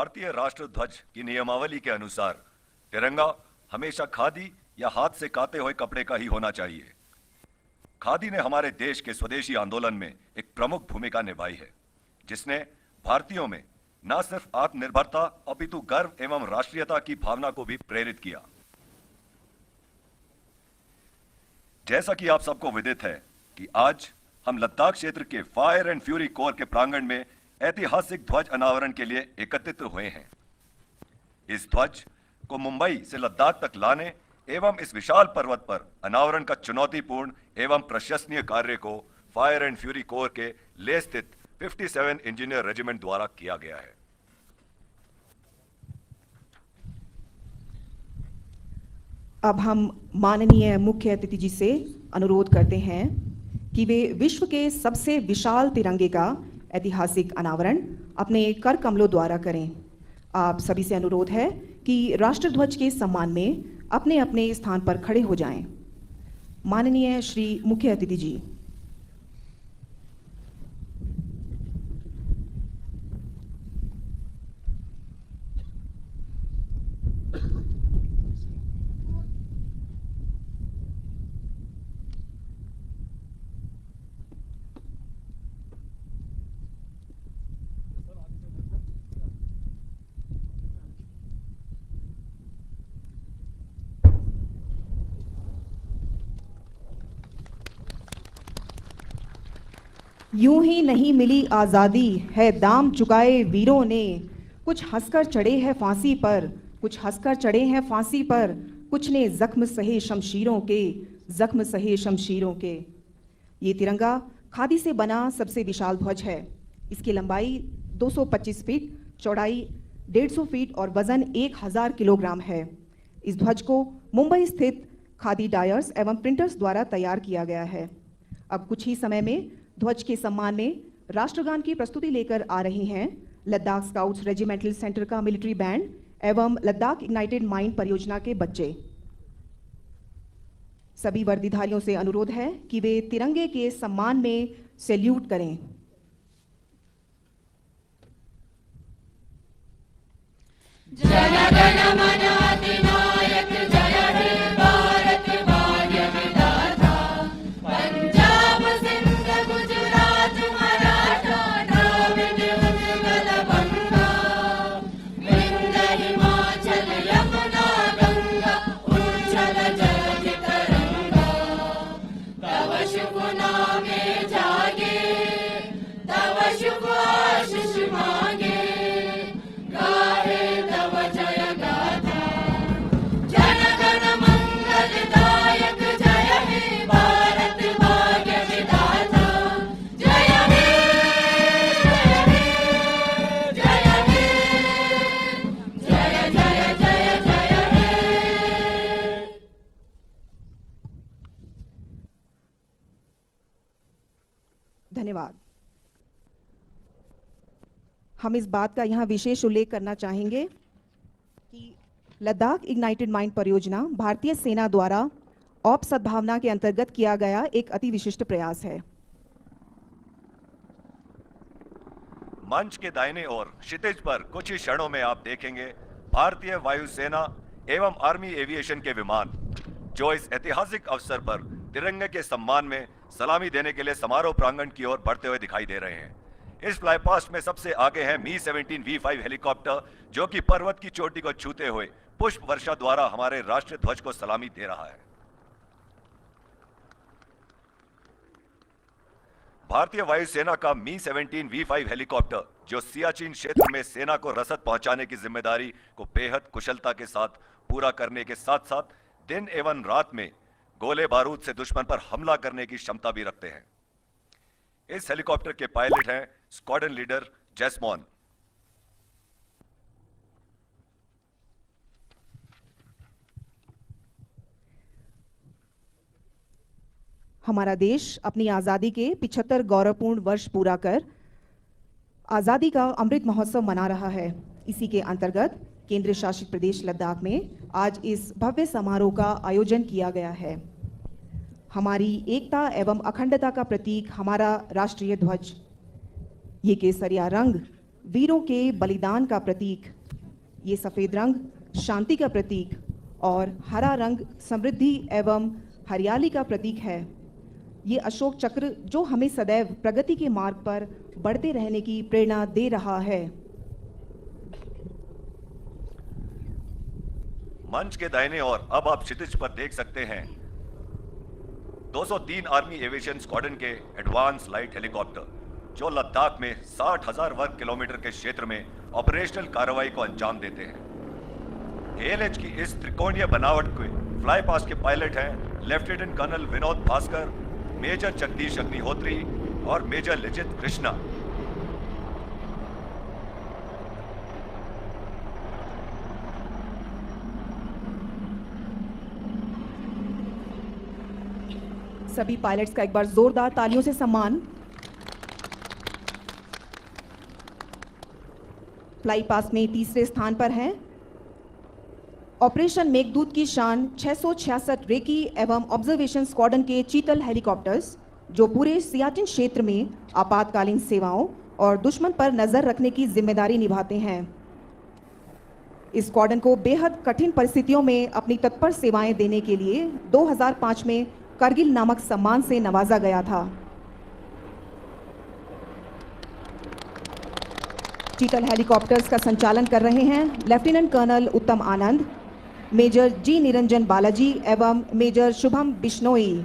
भारतीय राष्ट्र ध्वज की नियमावली के अनुसार तिरंगा हमेशा खादी या हाथ से काते हुए कपड़े का ही होना चाहिए। खादी ने हमारे देश के स्वदेशी आंदोलन में एक प्रमुख भूमिका निभाई है, जिसने भारतीयों में न सिर्फ आत्मनिर्भरता अपितु गर्व एवं राष्ट्रीयता की भावना को भी प्रेरित किया। जैसा कि आप सबको विदित है कि आज हम लद्दाख क्षेत्र के फायर एंड फ्यूरी कोर के प्रांगण में ऐतिहासिक ध्वज अनावरण के लिए एकत्रित हुए हैं। इस ध्वज को मुंबई से लद्दाख तक लाने एवं इस विशाल पर्वत पर अनावरण का चुनौतीपूर्ण एवं प्रशंसनीय कार्य को फायर एंड फ्यूरी कोर के लेह स्थित 57 इंजीनियर रेजिमेंट द्वारा किया गया है। अब हम माननीय मुख्य अतिथि जी से अनुरोध करते हैं कि वे विश्व के सबसे विशाल तिरंगे का ऐतिहासिक अनावरण अपने कर कमलों द्वारा करें। आप सभी से अनुरोध है कि राष्ट्रध्वज के सम्मान में अपने अपने स्थान पर खड़े हो जाएं। माननीय श्री मुख्य अतिथि जी। यूं ही नहीं मिली आज़ादी है दाम चुकाए वीरों ने, कुछ हंसकर चढ़े हैं फांसी पर, कुछ हंसकर चढ़े हैं फांसी पर, कुछ ने जख्म सहे शमशीरों के, जख्म सहे शमशीरों के। ये तिरंगा खादी से बना सबसे विशाल ध्वज है। इसकी लंबाई 225 फीट, चौड़ाई 150 फीट और वजन 1000 किलोग्राम है। इस ध्वज को मुंबई स्थित खादी डायर्स एवं प्रिंटर्स द्वारा तैयार किया गया है। अब कुछ ही समय में ध्वज के सम्मान में राष्ट्रगान की प्रस्तुति लेकर आ रही हैं लद्दाख स्काउट्स रेजिमेंटल सेंटर का मिलिट्री बैंड एवं लद्दाख इग्नाइटेड माइंड परियोजना के बच्चे। सभी वर्दीधारियों से अनुरोध है कि वे तिरंगे के सम्मान में सैल्यूट करें। जन गण मन अधिनायक जय हे भारत भाग्य विधाता, पंजाब सिंध गुजरात मराठा द्रविड़ उत्कल बंगा, विंध्य हिमाचल यमुना गंगा, उच्छल जल तरंगा। तव शुभ नामे जागे, तव शुभ आशीष मांगे, गाहे तव जय गाथा। जन गण मंगलदायक जय हे भारत भाग्य विधाता, जय हे जय हे जय जय जय जय हे। धन्यवाद। हम इस बात का यहाँ विशेष उल्लेख करना चाहेंगे कि लद्दाख इग्नाइटेड माइंड परियोजना भारतीय सेना द्वारा औप सद्भावना के अंतर्गत किया गया एक अति विशिष्ट प्रयास है। मंच के दाहिने ओर क्षितिज पर कुछ ही क्षणों में आप देखेंगे भारतीय वायुसेना एवं आर्मी एविएशन के विमान, जो इस ऐतिहासिक अवसर पर तिरंगे के सम्मान में सलामी देने के लिए समारोह प्रांगण की ओर बढ़ते हुए दिखाई दे रहे हैं। इस फ्लाईपास्ट में सबसे आगे है मी-17 V5 हेलीकॉप्टर, जो कि पर्वत की चोटी को छूते हुए पुष्प वर्षा द्वारा हमारे राष्ट्रीय ध्वज को सलामी दे रहा है। भारतीय वायुसेना का मी-17 V5 हेलीकॉप्टर, जो सियाचिन क्षेत्र में सेना को रसद पहुंचाने की जिम्मेदारी को बेहद कुशलता के साथ पूरा करने के साथ साथ दिन एवं रात में गोले बारूद से दुश्मन पर हमला करने की क्षमता भी रखते हैं। इस हेलीकॉप्टर के पायलट हैं स्क्वाड्रन लीडर जैसमोन। हमारा देश अपनी आज़ादी के 75 गौरवपूर्ण वर्ष पूरा कर आज़ादी का अमृत महोत्सव मना रहा है। इसी के अंतर्गत केंद्र शासित प्रदेश लद्दाख में आज इस भव्य समारोह का आयोजन किया गया है। हमारी एकता एवं अखंडता का प्रतीक हमारा राष्ट्रीय ध्वज, ये केसरिया रंग वीरों के बलिदान का प्रतीक। ये सफेद रंग शांति का प्रतीक और हरा रंग समृद्धि एवं हरियाली का प्रतीक है। ये अशोक चक्र जो हमें सदैव प्रगति के मार्ग पर बढ़ते रहने की प्रेरणा दे रहा है। मंच के दाहिने ओर अब आप क्षितिज पर देख सकते हैं 203 आर्मी एविएशन स्क्वाड्रन के एडवांस लाइट हेलीकॉप्टर जो लद्दाख में 60,000 वर्ग किलोमीटर के क्षेत्र में ऑपरेशनल कार्रवाई को अंजाम देते हैं। एएलएच की इस त्रिकोणीय बनावट के फ्लाई पास्ट के पायलट हैं lieutenant colonel Vinod Bhaskar, major Jagdish Agnihotri और मेजर लिजित कृष्णा। सभी पायलट्स का एक बार जोरदार तालियों से सम्मान। फ्लाई पास में तीसरे स्थान पर हैं ऑपरेशन मेघदूत की शान 666 रेकी एवं ऑब्जर्वेशन स्क्वाड्रन के चीतल हेलीकॉप्टर्स जो पूरे सियाचिन क्षेत्र में आपातकालीन सेवाओं और दुश्मन पर नजर रखने की जिम्मेदारी निभाते हैं। इस स्क्वाड्रन को बेहद कठिन परिस्थितियों में अपनी तत्पर सेवाएं देने के लिए 2005 में करगिल नामक सम्मान से नवाजा गया था। चीतल हेलीकॉप्टर्स का संचालन कर रहे हैं लेफ्टिनेंट कर्नल उत्तम आनंद, मेजर जी निरंजन बालाजी एवं मेजर शुभम बिश्नोई।